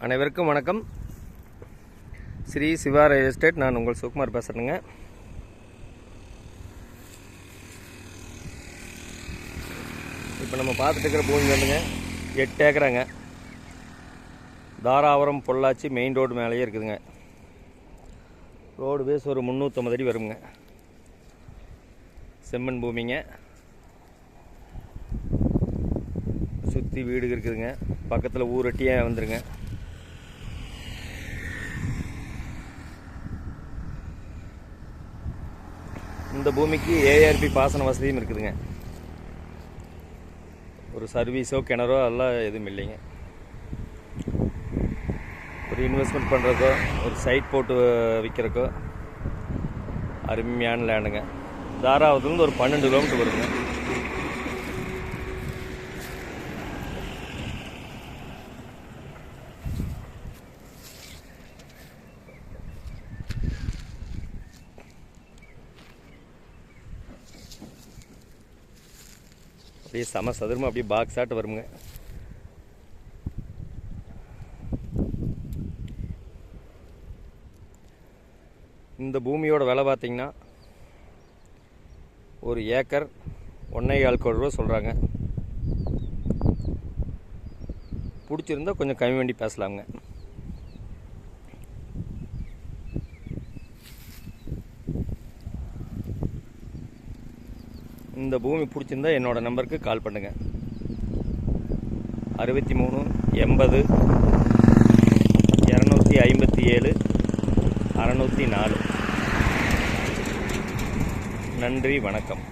அனைவருக்கும் வணக்கம். Sri Siva real estate. நான் உங்கள் சுகுமார் பேசுகிறேங்க. இப்போ நம்ம பார்த்துட்டு இருக்கிற பூமி வந்துங்க 8 ஏக்கராங்க. தாராபுரம் பொள்ளாச்சி மெயின் ரோடு மேலேயே இருக்குதுங்க. ரோடு பேஸ் ஒரு 350 அடி வருங்க. செம்மண் பூமிங்க. சுற்றி வீடு இருக்குதுங்க. பக்கத்தில் ஊரட்டியே வந்துருங்க. இந்த பூமிக்கு ஏஆர்பி பாசன வசதியும் இருக்குதுங்க. ஒரு சர்வீஸோ கிணறோ அதெல்லாம் எதுவும் இல்லைங்க. ஒரு இன்வெஸ்ட்மெண்ட் பண்ணுறக்கோ ஒரு சைட் போட்டு விற்கிறக்கோ அருமையான லேண்டுங்க. தாராபுரத்துலேருந்து ஒரு 12 கிலோமீட்டர் வருங்க. அப்படியே சம சதுரமாக அப்படியே பாக்ஸ் ஆட்டு வருங்க. இந்த பூமியோட விலை பார்த்தீங்கன்னா ஒரு ஏக்கர் 1.25 கோடி ரூபா சொல்கிறாங்க. பிடிச்சிருந்தா கொஞ்சம் கம்மி பண்ணி பேசலாங்க. இந்த பூமி பிடிச்சிருந்தா என்னோடய நம்பருக்கு கால் பண்ணுங்கள். 63 80 257 604. நன்றி, வணக்கம்.